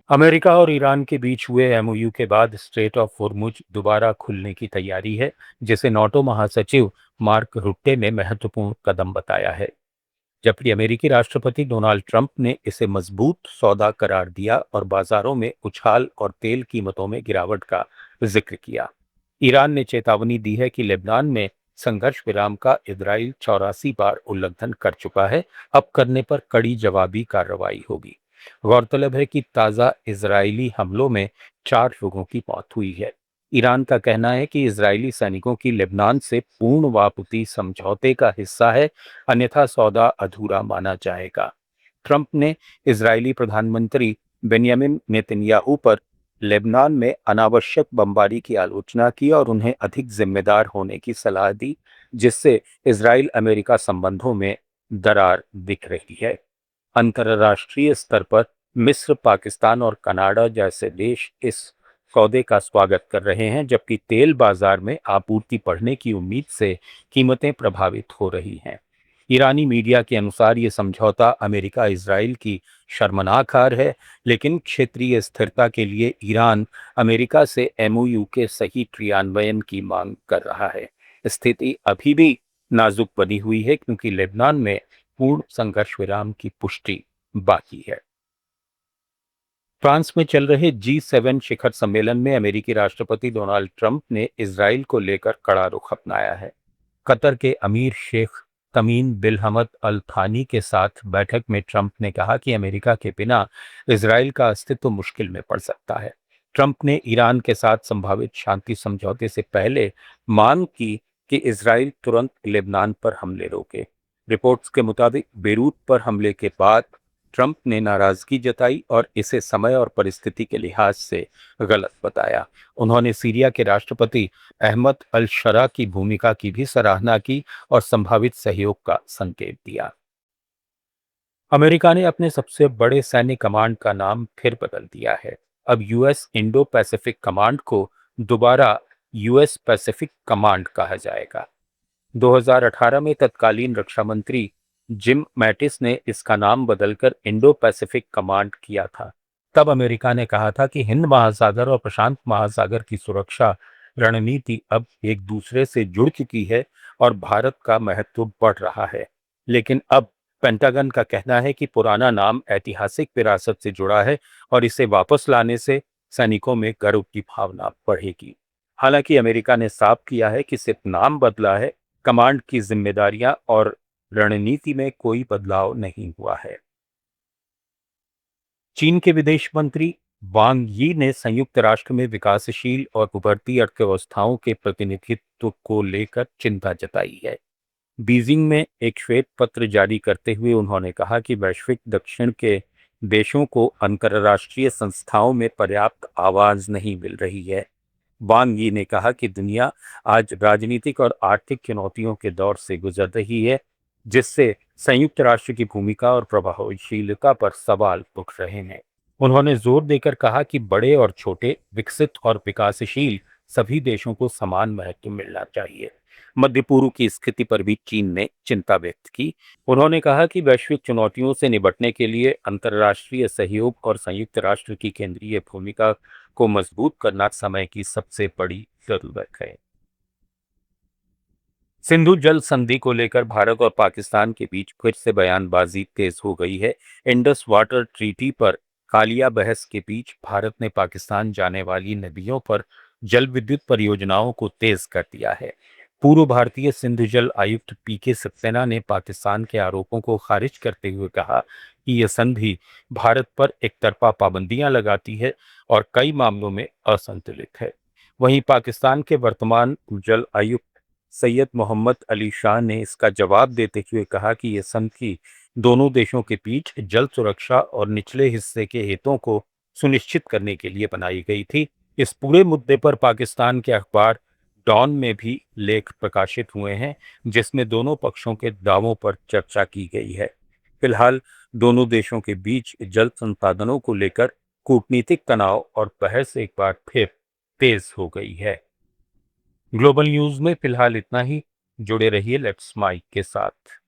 America और Iran के बीच हुए एमओयू के बाद स्ट्रेट ऑफ होर्मुज दोबारा खुलने की तैयारी है, जिसे नाटो महासचिव मार्क रुट्टे ने महत्वपूर्ण कदम बताया है। जबकि अमेरिकी राष्ट्रपति डोनाल्ड ट्रंप ने इसे मजबूत सौदा करार दिया और बाजारों में उछाल और तेल कीमतों में गिरावट का जिक्र किया। ईरान ने चेतावनी दी है कि लेबनान में संघर्ष विराम का इजराइल 84 बार उल्लंघन कर चुका है, अब करने पर कड़ी जवाबी कार्रवाई होगी। गौरतलब है कि ताजा इजरायली हमलों में 4 लोगों की मौत हुई है। ईरान का कहना है कि इजरायली सैनिकों की लेबनान से पूर्ण वापसी समझौते का हिस्सा है, अन्यथा सौदा अधूरा माना जाएगा। ट्रंप ने इजरायली प्रधानमंत्री बेंयामिन नेतन्याहू पर लेबनान में अनावश्यक बमबारी की आलोचना की और उन्हें अधिक जिम्मेदार होने की सलाह दी, जिससे इजराइल अमेरिका संबंधों में दरार दिख रही है। अंतर्राष्ट्रीय स्तर पर मिस्र, पाकिस्तान और कनाडा जैसे देश इस सौदे का स्वागत कर रहे हैं, जबकि तेल बाजार में आपूर्ति बढ़ने की उम्मीद से कीमतें प्रभावित हो रही हैं। ईरानी मीडिया के अनुसार ये समझौता अमेरिका इजराइल की शर्मनाक हार है, लेकिन क्षेत्रीय स्थिरता के लिए ईरान अमेरिका से एमओयू के सही क्रियान्वयन की मांग कर रहा है। स्थिति अभी भी नाजुक बनी हुई है, क्योंकि लेबनान में पूर्ण संघर्ष विराम की पुष्टि बाकी है। फ्रांस में चल रहे G7 शिखर सम्मेलन में अमेरिकी राष्ट्रपति डोनाल्ड ट्रंप ने इजराइल को लेकर कड़ा रुख अपनाया है। कतर के अमीर शेख तमीम बिन हमद अल थानी के साथ बैठक में ट्रंप ने कहा कि अमेरिका के बिना इजराइल का अस्तित्व मुश्किल में पड़ सकता है। ट्रंप ने ईरान के साथ संभावित शांति समझौते से पहले मांग की कि इजराइल तुरंत लेबनान पर हमले रोके। रिपोर्ट्स के मुताबिक बेरूत पर हमले के बाद ट्रंप ने नाराजगी जताई और इसे समय और परिस्थिति के लिहाज से गलत बताया। उन्होंने सीरिया के राष्ट्रपति अहमद अल शरा की भूमिका की भी सराहना की और संभावित सहयोग का संकेत दिया। अमेरिका ने अपने सबसे बड़े सैन्य कमांड का नाम फिर बदल दिया है। अब यूएस इंडो पैसिफिक कमांड को दोबारा यूएस पैसिफिक कमांड कहा जाएगा। 2018 में तत्कालीन रक्षा मंत्री जिम मैटिस ने इसका नाम बदलकर इंडो पैसिफिक कमांड किया था। तब अमेरिका ने कहा था कि हिंद महासागर और प्रशांत महासागर की सुरक्षा रणनीति अब एक दूसरे से जुड़ चुकी है और भारत का महत्व बढ़ रहा है। लेकिन अब पेंटागन का कहना है कि पुराना नाम ऐतिहासिक विरासत से जुड़ा है और इसे वापस लाने से सैनिकों में गर्व की भावना बढ़ेगी। हालांकि अमेरिका ने साफ किया है कि सिर्फ नाम बदला है, कमांड की जिम्मेदारियां और रणनीति में कोई बदलाव नहीं हुआ है। चीन के विदेश मंत्री वांग यी ने संयुक्त राष्ट्र में विकासशील और उभरती अर्थव्यवस्थाओं के प्रतिनिधित्व को लेकर चिंता जताई है। बीजिंग में एक श्वेत पत्र जारी करते हुए उन्होंने कहा कि वैश्विक दक्षिण के देशों को अंतर्राष्ट्रीय संस्थाओं में पर्याप्त आवाज नहीं मिल रही है। वांग यी ने कहा कि दुनिया आज राजनीतिक और आर्थिक चुनौतियों के दौर से गुजर रही है, जिससे संयुक्त राष्ट्र की भूमिका और प्रभावशीलता पर सवाल उठ रहे हैं। उन्होंने जोर देकर कहा कि बड़े और छोटे, विकसित और विकासशील सभी देशों को समान महत्व मिलना चाहिए। मध्य पूर्व की स्थिति पर भी चीन ने चिंता व्यक्त की। उन्होंने कहा कि वैश्विक चुनौतियों से निपटने के लिए अंतर्राष्ट्रीय सहयोग और संयुक्त राष्ट्र की केंद्रीय भूमिका को मजबूत करना समय की सबसे बड़ी जरूरत है। सिंधु जल संधि को लेकर भारत और पाकिस्तान के बीच फिर से बयानबाजी तेज हो गई है। इंडस वाटर ट्रीटी पर कालिया बहस के बीच भारत ने पाकिस्तान जाने वाली नदियों पर जल विद्युत परियोजनाओं को तेज कर दिया है। पूर्व भारतीय सिंधु जल आयुक्त पीके सक्सेना ने पाकिस्तान के आरोपों को खारिज करते हुए कहा कि यह संधि भारत पर एकतरफा पाबंदियां लगाती है और कई मामलों में असंतुलित है। वहीं पाकिस्तान के वर्तमान जल आयुक्त सैयद मोहम्मद अली शाह ने इसका जवाब देते हुए कहा कि यह संधि दोनों देशों के बीच जल सुरक्षा और निचले हिस्से के हितों को सुनिश्चित करने के लिए बनाई गई थी। इस पूरे मुद्दे पर पाकिस्तान के अखबार डॉन में भी लेख प्रकाशित हुए हैं, जिसमें दोनों पक्षों के दावों पर चर्चा की गई है। फिलहाल दोनों देशों के बीच जल संसाधनों को लेकर कूटनीतिक तनाव और बहस एक बार फिर तेज हो गई है। ग्लोबल न्यूज में फिलहाल इतना ही। जुड़े रहिए लेट्स माइक के साथ।